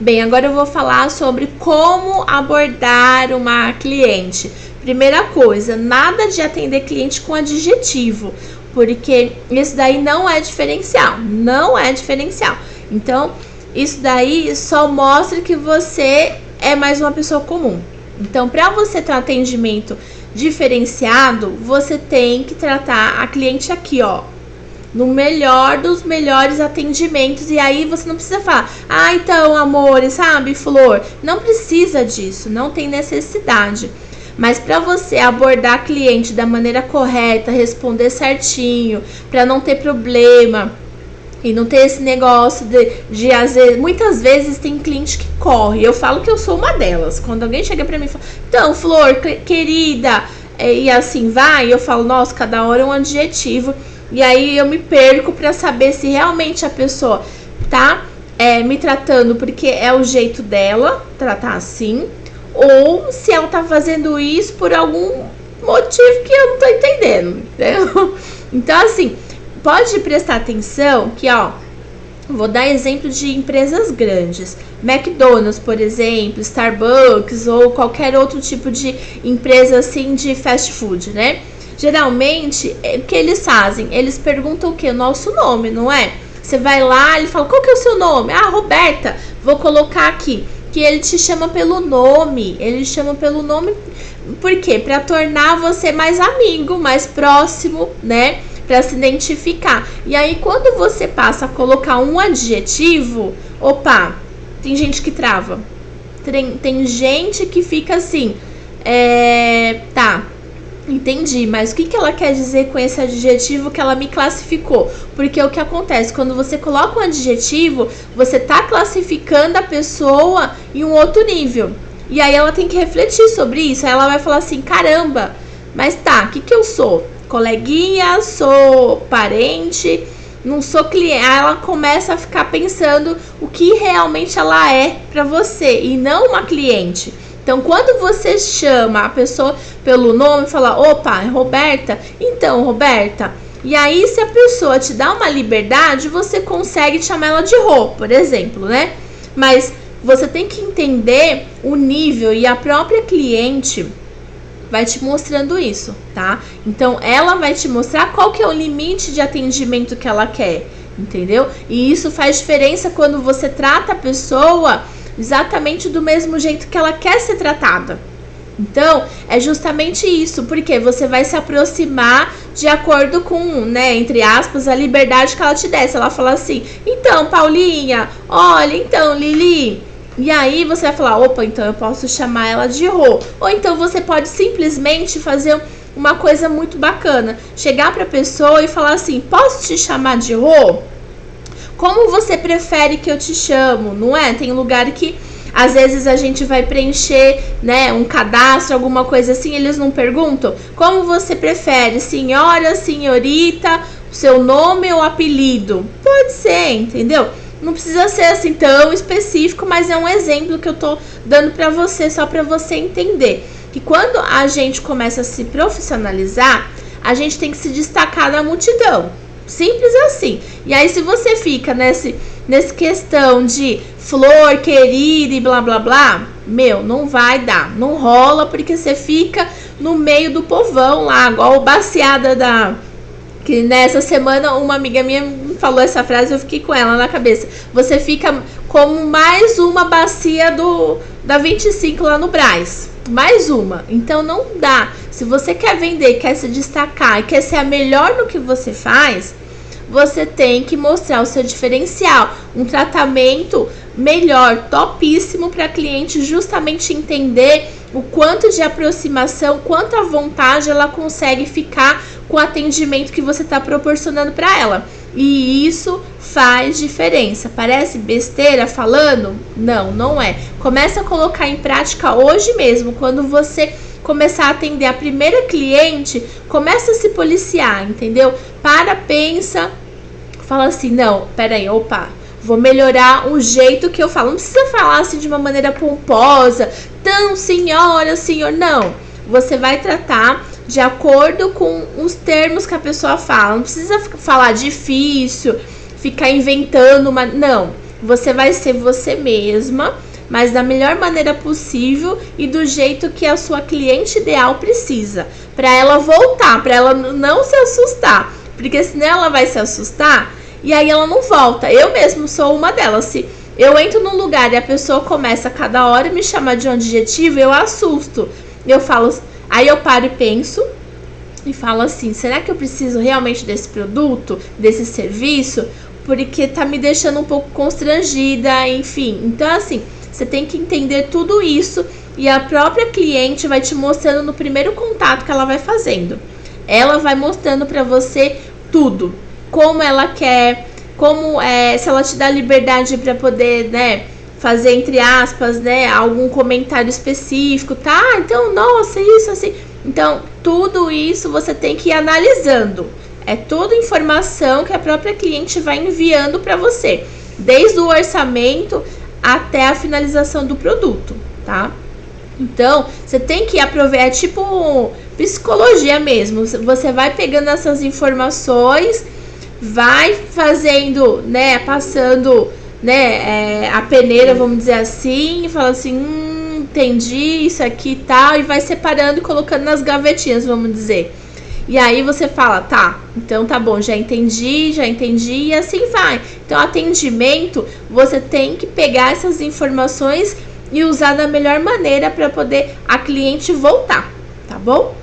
Bem, agora eu vou falar sobre como abordar uma cliente. Primeira coisa, nada de atender cliente com adjetivo, porque isso daí não é diferencial, não é diferencial. Então, isso daí só mostra que você é mais uma pessoa comum. Então, para você ter um atendimento diferenciado, você tem que tratar a cliente aqui, ó, no melhor dos melhores atendimentos. E aí você não precisa falar, então, amor, sabe, flor, não precisa disso, não tem necessidade. Mas para você abordar a cliente da maneira correta, responder certinho, para não ter problema e não ter esse negócio de às vezes, muitas vezes tem cliente que corre. Eu falo que eu sou uma delas. Quando alguém chega para mim e fala, então, flor, querida, e assim vai, eu falo, nossa, cada hora é um adjetivo. E aí eu me perco para saber se realmente a pessoa tá me tratando porque é o jeito dela tratar assim, ou se ela tá fazendo isso por algum motivo que eu não tô entendendo, entendeu? Então, assim, pode prestar atenção que, ó, vou dar exemplo de empresas grandes. McDonald's, por exemplo, Starbucks ou qualquer outro tipo de empresa assim de fast food, né? Geralmente, o que eles fazem? Eles perguntam o que? O nosso nome, não é? Você vai lá, ele fala, qual que é o seu nome? Roberta, vou colocar aqui. Que ele te chama pelo nome. Ele chama pelo nome, por quê? Para tornar você mais amigo, mais próximo, né? Para se identificar. E aí, quando você passa a colocar um adjetivo, opa, tem gente que trava. Tem gente que fica assim, tá, entendi, mas o que ela quer dizer com esse adjetivo que ela me classificou? Porque o que acontece, quando você coloca um adjetivo, você tá classificando a pessoa em um outro nível. E aí ela tem que refletir sobre isso. Aí ela vai falar assim, caramba, mas tá, o que eu sou? Coleguinha, sou parente, não sou cliente. Aí ela começa a ficar pensando o que realmente ela é pra você e não uma cliente. Então, quando você chama a pessoa pelo nome e fala, opa, é Roberta? Então, Roberta. E aí, se a pessoa te dá uma liberdade, você consegue chamar ela de Rô, por exemplo, né? Mas você tem que entender o nível e a própria cliente vai te mostrando isso, tá? Então, ela vai te mostrar qual que é o limite de atendimento que ela quer, entendeu? E isso faz diferença quando você trata a pessoa exatamente do mesmo jeito que ela quer ser tratada. Então, é justamente isso, porque você vai se aproximar de acordo com, né, entre aspas, a liberdade que ela te der. Se ela falar assim, então, Paulinha, olha, então, Lili. E aí você vai falar, opa, então eu posso chamar ela de Rô. Ou então você pode simplesmente fazer uma coisa muito bacana. Chegar pra pessoa e falar assim, posso te chamar de Rô? Como você prefere que eu te chamo, não é? Tem lugar que às vezes a gente vai preencher, né, um cadastro, alguma coisa assim, eles não perguntam. Como você prefere, senhora, senhorita, seu nome ou apelido? Pode ser, entendeu? Não precisa ser assim tão específico, mas é um exemplo que eu tô dando pra você, só pra você entender. Que quando a gente começa a se profissionalizar, a gente tem que se destacar na multidão. Simples assim. E aí, se você fica nesse questão de flor, querida e blá blá blá, não vai dar, não rola, porque você fica no meio do povão lá, igual baciada que nessa semana uma amiga minha falou essa frase, eu fiquei com ela na cabeça. Você fica como mais uma bacia da 25 lá no Brás. Mais uma. Então não dá. Se você quer vender, quer se destacar e quer ser a melhor no que você faz, você tem que mostrar o seu diferencial. Um tratamento melhor, topíssimo para a cliente justamente entender o quanto de aproximação, quanto à vontade ela consegue ficar com o atendimento que você está proporcionando para ela. E isso faz diferença. Parece besteira falando? Não, não é. Começa a colocar em prática hoje mesmo. Quando você começar a atender a primeira cliente, começa a se policiar, entendeu? Pensa, fala assim, não, peraí, opa, vou melhorar o jeito que eu falo. Não precisa falar assim de uma maneira pomposa, tão senhora, senhor, não. Você vai tratar de acordo com os termos que a pessoa fala. Não precisa falar difícil, ficar inventando não. Você vai ser você mesma, mas da melhor maneira possível e do jeito que a sua cliente ideal precisa, para ela voltar, para ela não se assustar, porque senão ela vai se assustar e aí ela não volta. Eu mesmo sou uma delas. Se eu entro num lugar e a pessoa começa a cada hora me chamar de um adjetivo, eu assusto. Eu falo, aí eu paro e penso e falo assim: será que eu preciso realmente desse produto, desse serviço? Porque tá me deixando um pouco constrangida, enfim. Então, assim, você tem que entender tudo isso e a própria cliente vai te mostrando no primeiro contato que ela vai fazendo. Ela vai mostrando pra você tudo, como ela quer, como se ela te dá liberdade pra poder, né, fazer, entre aspas, né, algum comentário específico, tá? Então, nossa, isso assim. Então, tudo isso você tem que ir analisando. É toda informação que a própria cliente vai enviando para você, desde o orçamento até a finalização do produto, tá? Então, você tem que aproveitar, é tipo psicologia mesmo. Você vai pegando essas informações, vai fazendo, né, passando, né, a peneira, vamos dizer assim, e fala assim, entendi isso aqui e tal, e vai separando e colocando nas gavetinhas, vamos dizer. E aí você fala, tá, então tá bom, já entendi, e assim vai. Então, atendimento, você tem que pegar essas informações e usar da melhor maneira para poder a cliente voltar, tá bom?